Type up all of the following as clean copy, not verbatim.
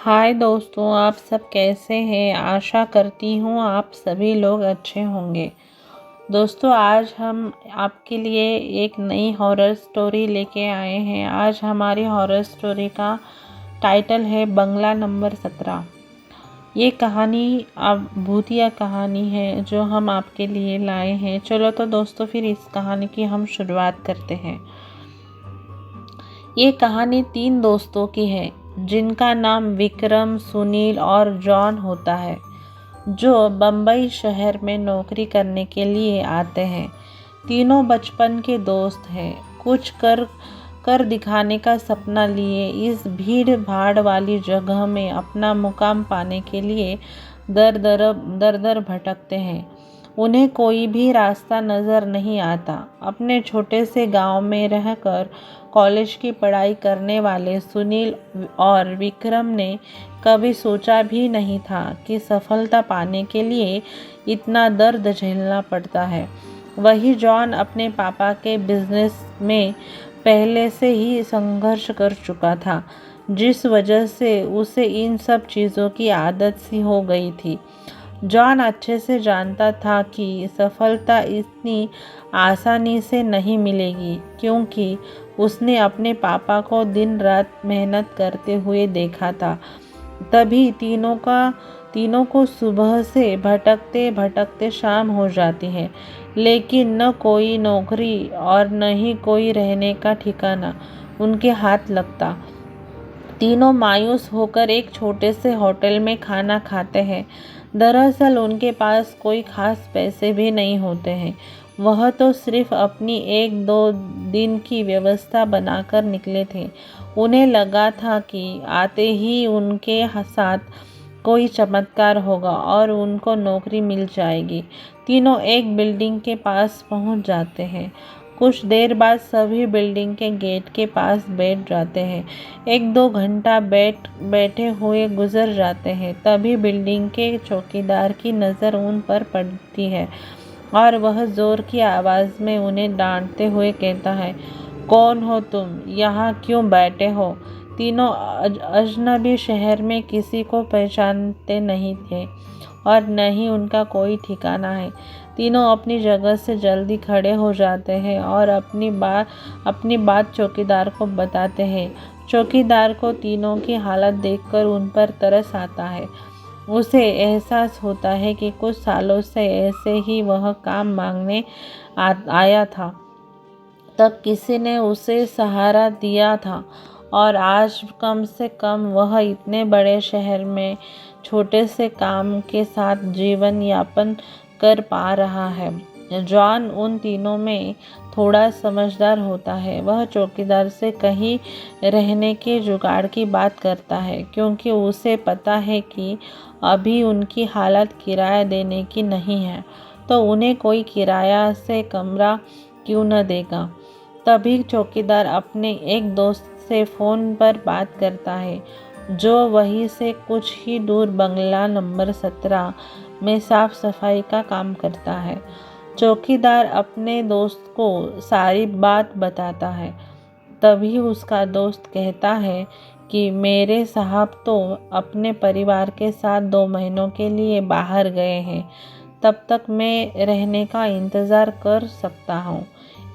हाय दोस्तों, आप सब कैसे हैं। आशा करती हूँ आप सभी लोग अच्छे होंगे। दोस्तों, आज हम आपके लिए एक नई हॉरर स्टोरी लेके आए हैं। आज हमारी हॉरर स्टोरी का टाइटल है बंगला नंबर 17। ये कहानी अब भूतिया कहानी है जो हम आपके लिए लाए हैं। चलो तो दोस्तों, फिर इस कहानी की हम शुरुआत करते हैं। ये कहानी 3 दोस्तों की है जिनका नाम विक्रम, सुनील और जॉन होता है, जो बम्बई शहर में नौकरी करने के लिए आते हैं। तीनों बचपन के दोस्त हैं। कुछ कर कर दिखाने का सपना लिए इस भीड़ भाड़ वाली जगह में अपना मुकाम पाने के लिए दर दर भटकते हैं। उन्हें कोई भी रास्ता नज़र नहीं आता। अपने छोटे से गांव में रहकर कॉलेज की पढ़ाई करने वाले सुनील और विक्रम ने कभी सोचा भी नहीं था कि सफलता पाने के लिए इतना दर्द झेलना पड़ता है। वही जॉन अपने पापा के बिजनेस में पहले से ही संघर्ष कर चुका था, जिस वजह से उसे इन सब चीज़ों की आदत सी हो गई थी। जॉन अच्छे से जानता था कि सफलता इतनी आसानी से नहीं मिलेगी, क्योंकि उसने अपने पापा को दिन रात मेहनत करते हुए देखा था। तभी तीनों को सुबह से भटकते भटकते शाम हो जाती है, लेकिन न कोई नौकरी और न ही कोई रहने का ठिकाना उनके हाथ लगता। तीनों मायूस होकर एक छोटे से होटल में खाना खाते हैं। दरअसल उनके पास कोई खास पैसे भी नहीं होते हैं। वह तो सिर्फ अपनी 1-2 दिन की व्यवस्था बनाकर निकले थे। उन्हें लगा था कि आते ही उनके साथ कोई चमत्कार होगा और उनको नौकरी मिल जाएगी। तीनों एक बिल्डिंग के पास पहुंच जाते हैं। कुछ देर बाद सभी बिल्डिंग के गेट के पास बैठ जाते हैं। 1-2 घंटा बैठे हुए गुजर जाते हैं। तभी बिल्डिंग के चौकीदार की नज़र उन पर पड़ती है और वह ज़ोर की आवाज़ में उन्हें डांटते हुए कहता है, कौन हो तुम? यहाँ क्यों बैठे हो? तीनों अजनबी शहर में किसी को पहचानते नहीं थे और न ही उनका कोई ठिकाना है। तीनों अपनी जगह से जल्दी खड़े हो जाते हैं और अपनी बात चौकीदार को बताते हैं। चौकीदार को तीनों की हालत देखकर उन पर तरस आता है। उसे एहसास होता है कि कुछ सालों से ऐसे ही वह काम मांगने आया था। तब किसी ने उसे सहारा दिया था और आज कम से कम वह इतने बड़े शहर में छोटे से काम के साथ जीवन यापन कर पा रहा है। जॉन उन तीनों में थोड़ा समझदार होता है। वह चौकीदार से कहीं रहने के जुगाड़ की बात करता है, क्योंकि उसे पता है कि अभी उनकी हालत किराया देने की नहीं है, तो उन्हें कोई किराया से कमरा क्यों न देगा। तभी चौकीदार अपने एक दोस्त से फ़ोन पर बात करता है, जो वहीं से कुछ ही दूर बंगला नंबर 17 में साफ सफाई का काम करता है। चौकीदार अपने दोस्त को सारी बात बताता है। तभी उसका दोस्त कहता है कि मेरे साहब तो अपने परिवार के साथ 2 महीनों के लिए बाहर गए हैं। तब तक मैं रहने का इंतज़ार कर सकता हूँ।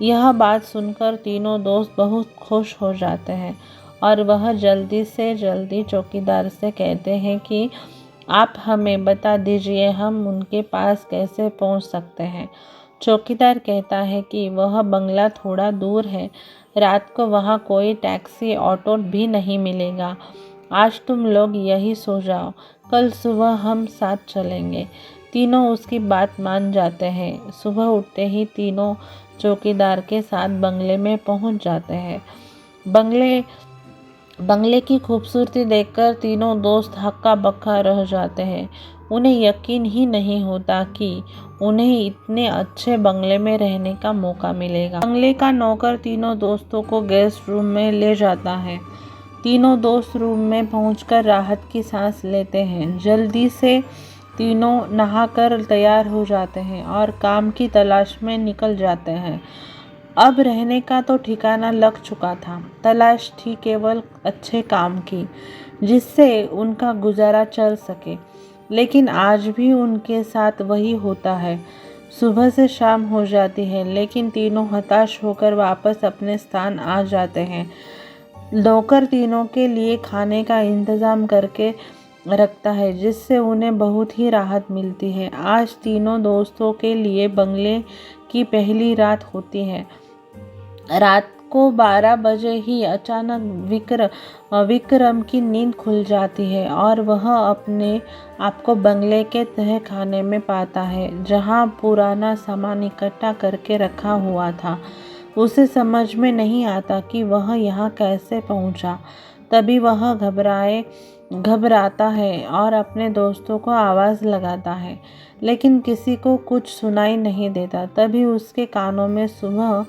यह बात सुनकर तीनों दोस्त बहुत खुश हो जाते हैं और वह जल्दी से जल्दी चौकीदार से कहते हैं कि आप हमें बता दीजिए हम उनके पास कैसे पहुंच सकते हैं। चौकीदार कहता है कि वह बंगला थोड़ा दूर है। रात को वहाँ कोई टैक्सी ऑटो भी नहीं मिलेगा। आज तुम लोग यही सो जाओ, कल सुबह हम साथ चलेंगे। तीनों उसकी बात मान जाते हैं। सुबह उठते ही तीनों चौकीदार के साथ बंगले में पहुंच जाते हैं। बंगले की खूबसूरती देखकर तीनों दोस्त हक्का बक्का रह जाते हैं। उन्हें यकीन ही नहीं होता कि उन्हें इतने अच्छे बंगले में रहने का मौका मिलेगा। बंगले का नौकर तीनों दोस्तों को गेस्ट रूम में ले जाता है। तीनों दोस्त रूम में पहुंचकर राहत की सांस लेते हैं। जल्दी से तीनों नहाकर तैयार हो जाते हैं और काम की तलाश में निकल जाते हैं। अब रहने का तो ठिकाना लग चुका था, तलाश थी केवल अच्छे काम की। जिससे उनका गुजारा चल सके। लेकिन आज भी उनके साथ वही होता है। सुबह से शाम हो जाती है, लेकिन तीनों हताश होकर वापस अपने स्थान आ जाते हैं। नौकर तीनों के लिए खाने का इंतज़ाम करके रखता है, जिससे उन्हें बहुत ही राहत मिलती है। आज तीनों दोस्तों के लिए बंगले की पहली रात होती है। रात को 12 बजे ही अचानक विक्रम की नींद खुल जाती है और वह अपने आप को बंगले के तह खाने में पाता है, जहां पुराना सामान इकट्ठा करके रखा हुआ था। उसे समझ में नहीं आता कि वह यहाँ कैसे पहुँचा। तभी वह घबराता है और अपने दोस्तों को आवाज़ लगाता है, लेकिन किसी को कुछ सुनाई नहीं देता। तभी उसके कानों में सुबह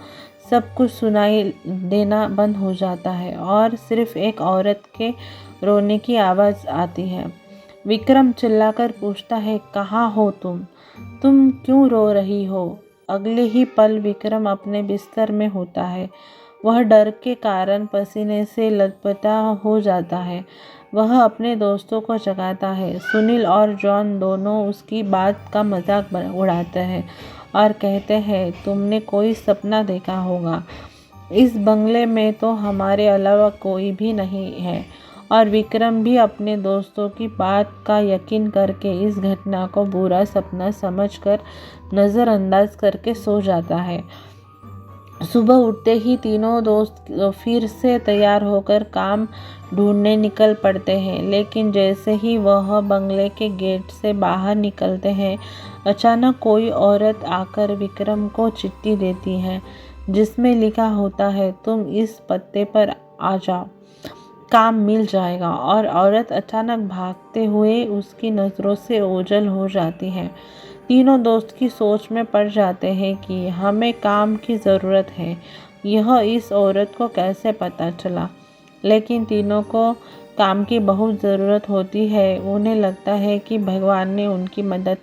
सब कुछ सुनाई देना बंद हो जाता है और सिर्फ एक औरत के रोने की आवाज़ आती है। विक्रम चिल्लाकर पूछता है, कहाँ हो तुम क्यों रो रही हो? अगले ही पल विक्रम अपने बिस्तर में होता है। वह डर के कारण पसीने से लथपथा हो जाता है। वह अपने दोस्तों को जगाता है। सुनील और जॉन दोनों उसकी बात का मजाक उड़ाते हैं और कहते हैं, तुमने कोई सपना देखा होगा। इस बंगले में तो हमारे अलावा कोई भी नहीं है। और विक्रम भी अपने दोस्तों की बात का यकीन करके इस घटना को बुरा सपना समझकर नज़रअंदाज करके सो जाता है। सुबह उठते ही तीनों दोस्त फिर से तैयार होकर काम ढूंढने निकल पड़ते हैं, लेकिन जैसे ही वह बंगले के गेट से बाहर निकलते हैं, अचानक कोई औरत आकर विक्रम को चिट्ठी देती है, जिसमें लिखा होता है, तुम इस पते पर आ जाओ, काम मिल जाएगा। और औरत अचानक भागते हुए उसकी नज़रों से ओझल हो जाती है। तीनों दोस्त की सोच में पड़ जाते हैं कि हमें काम की ज़रूरत है। यह इस औरत को कैसे पता चला? लेकिन तीनों को काम की बहुत ज़रूरत होती है। उन्हें लगता है कि भगवान ने उनकी मदद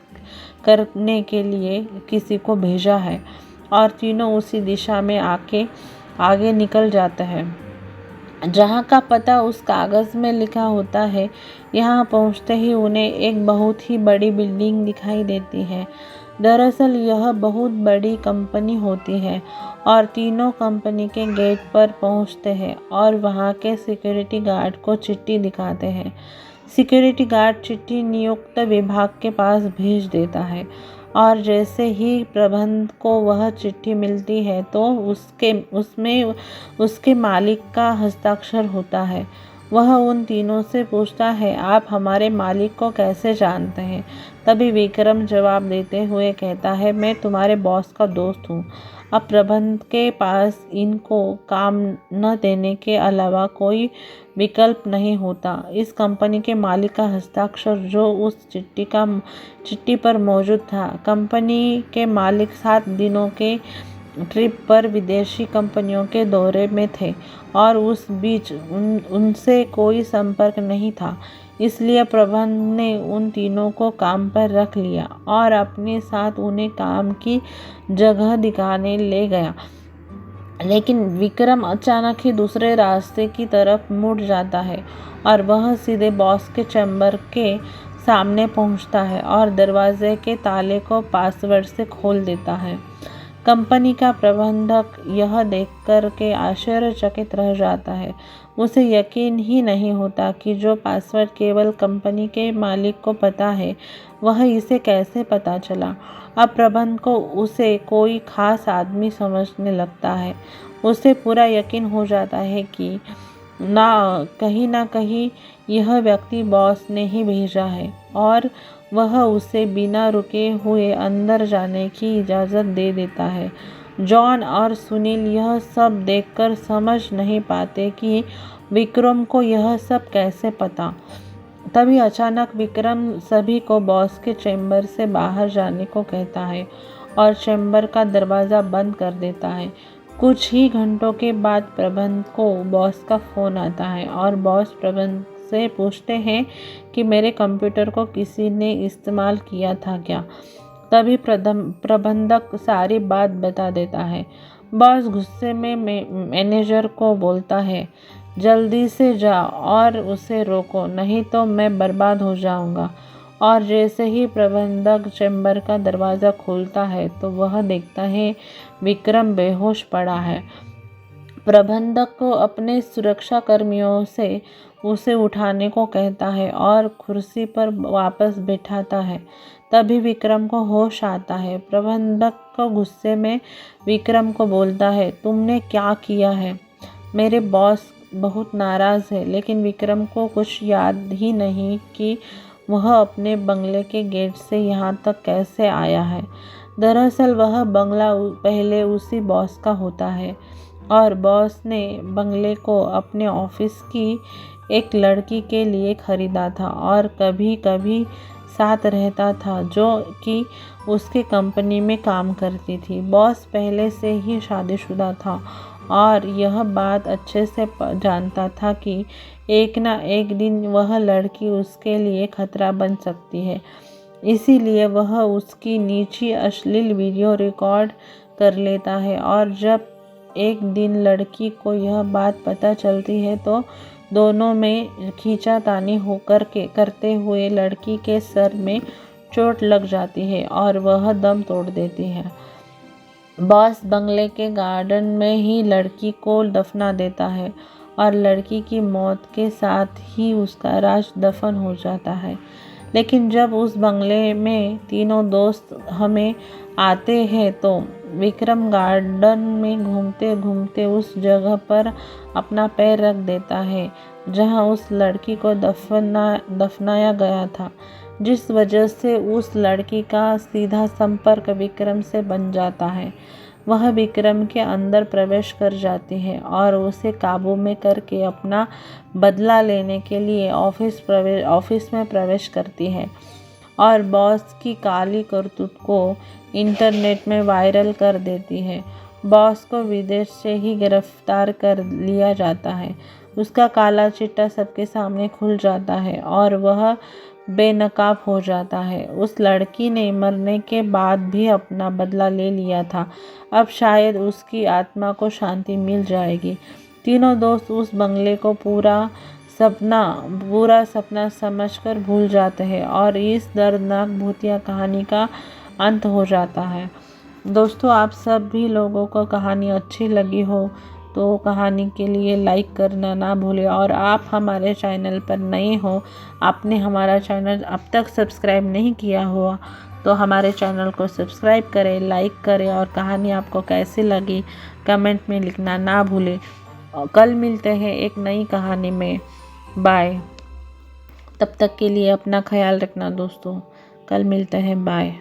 करने के लिए किसी को भेजा है और तीनों उसी दिशा में आगे निकल जाते हैं जहाँ का पता उस कागज़ में लिखा होता है। यहाँ पहुँचते ही उन्हें एक बहुत ही बड़ी बिल्डिंग दिखाई देती है। दरअसल यह बहुत बड़ी कंपनी होती है और तीनों कंपनी के गेट पर पहुँचते हैं और वहाँ के सिक्योरिटी गार्ड को चिट्ठी दिखाते हैं। सिक्योरिटी गार्ड चिट्ठी नियुक्त विभाग के पास भेज देता है और जैसे ही प्रबंधक को वह चिट्ठी मिलती है तो उसमें उसके मालिक का हस्ताक्षर होता है। वह उन तीनों से पूछता है, आप हमारे मालिक को कैसे जानते हैं? तभी विक्रम जवाब देते हुए कहता है, मैं तुम्हारे बॉस का दोस्त हूँ। अब प्रबंधक के पास इनको काम न देने के अलावा कोई विकल्प नहीं होता। इस कंपनी के मालिक का हस्ताक्षर जो उस चिट्ठी पर मौजूद था। कंपनी के मालिक 7 दिनों के ट्रिप पर विदेशी कंपनियों के दौरे में थे और उस बीच उनसे कोई संपर्क नहीं था। इसलिए प्रबंधक ने उन तीनों को काम पर रख लिया और अपने साथ उन्हें काम की जगह दिखाने ले गया। लेकिन विक्रम अचानक ही दूसरे रास्ते की तरफ मुड़ जाता है और वह सीधे बॉस के चैम्बर के सामने पहुंचता है और दरवाजे के ताले को पासवर्ड से खोल देता है। कंपनी का प्रबंधक यह देखकर के आश्चर्यचकित रह जाता है। उसे यकीन ही नहीं होता कि जो पासवर्ड केवल कंपनी के मालिक को पता है, वह इसे कैसे पता चला। अब प्रबंधक को उसे कोई खास आदमी समझने लगता है। उसे पूरा यकीन हो जाता है कि ना कहीं यह व्यक्ति बॉस ने ही भेजा है और वह उसे बिना रुके हुए अंदर जाने की इजाज़त दे देता है। जॉन और सुनील यह सब देखकर समझ नहीं पाते कि विक्रम को यह सब कैसे पता। तभी अचानक विक्रम सभी को बॉस के चैम्बर से बाहर जाने को कहता है और चैम्बर का दरवाज़ा बंद कर देता है। कुछ ही घंटों के बाद प्रबंधक को बॉस का फ़ोन आता है और बॉस प्रबंधक से पूछते हैं कि मेरे कंप्यूटर को किसी ने इस्तेमाल किया था क्या। तभी प्रबंधक सारी बात बता देता है। बॉस गुस्से में मैनेजर को बोलता है, जल्दी से जाओ और उसे रोको, नहीं तो मैं बर्बाद हो जाऊंगा। और जैसे ही प्रबंधक चैम्बर का दरवाज़ा खोलता है तो वह देखता है विक्रम बेहोश पड़ा है। प्रबंधक को अपने सुरक्षा कर्मियों से उसे उठाने को कहता है और कुर्सी पर वापस बिठाता है। तभी विक्रम को होश आता है। प्रबंधक को गुस्से में विक्रम को बोलता है, तुमने क्या किया है? मेरे बॉस बहुत नाराज़ है। लेकिन विक्रम को कुछ याद ही नहीं कि वह अपने बंगले के गेट से यहाँ तक कैसे आया है। दरअसल वह बंगला पहले उसी बॉस का होता है और बॉस ने बंगले को अपने ऑफिस की एक लड़की के लिए खरीदा था और कभी कभी साथ रहता था, जो कि उसकी कंपनी में काम करती थी। बॉस पहले से ही शादीशुदा था और यह बात अच्छे से जानता था कि एक ना एक दिन वह लड़की उसके लिए खतरा बन सकती है। इसीलिए वह उसकी निजी अश्लील वीडियो रिकॉर्ड कर लेता है और जब एक दिन लड़की को यह बात पता चलती है तो दोनों में खींचातानी होकर के करते हुए लड़की के सर में चोट लग जाती है और वह दम तोड़ देती है। बॉस बंगले के गार्डन में ही लड़की को दफना देता है और लड़की की मौत के साथ ही उसका राज दफन हो जाता है। लेकिन जब उस बंगले में तीनों दोस्त हमें आते हैं तो विक्रम गार्डन में घूमते घूमते उस जगह पर अपना पैर रख देता है जहां उस लड़की को दफनाया गया था, जिस वजह से उस लड़की का सीधा संपर्क विक्रम से बन जाता है। वह विक्रम के अंदर प्रवेश कर जाती है और उसे काबू में करके अपना बदला लेने के लिए ऑफिस में प्रवेश करती है और बॉस की काली करतूत को इंटरनेट में वायरल कर देती है। बॉस को विदेश से ही गिरफ्तार कर लिया जाता है। उसका काला चिट्टा सबके सामने खुल जाता है और वह बेनकाब हो जाता है। उस लड़की ने मरने के बाद भी अपना बदला ले लिया था। अब शायद उसकी आत्मा को शांति मिल जाएगी। तीनों दोस्त उस बंगले को पूरा सपना समझकर भूल जाते हैं और इस दर्दनाक भूतिया कहानी का अंत हो जाता है। दोस्तों, आप सभी लोगों को कहानी अच्छी लगी हो तो कहानी के लिए लाइक करना ना भूलें और आप हमारे चैनल पर नए हो, आपने हमारा चैनल अब तक सब्सक्राइब नहीं किया हुआ तो हमारे चैनल को सब्सक्राइब करें, लाइक करें और कहानी आपको कैसी लगी कमेंट में लिखना ना भूलें। कल मिलते हैं एक नई कहानी में। बाय। तब तक के लिए अपना ख्याल रखना दोस्तों। कल मिलते हैं। बाय।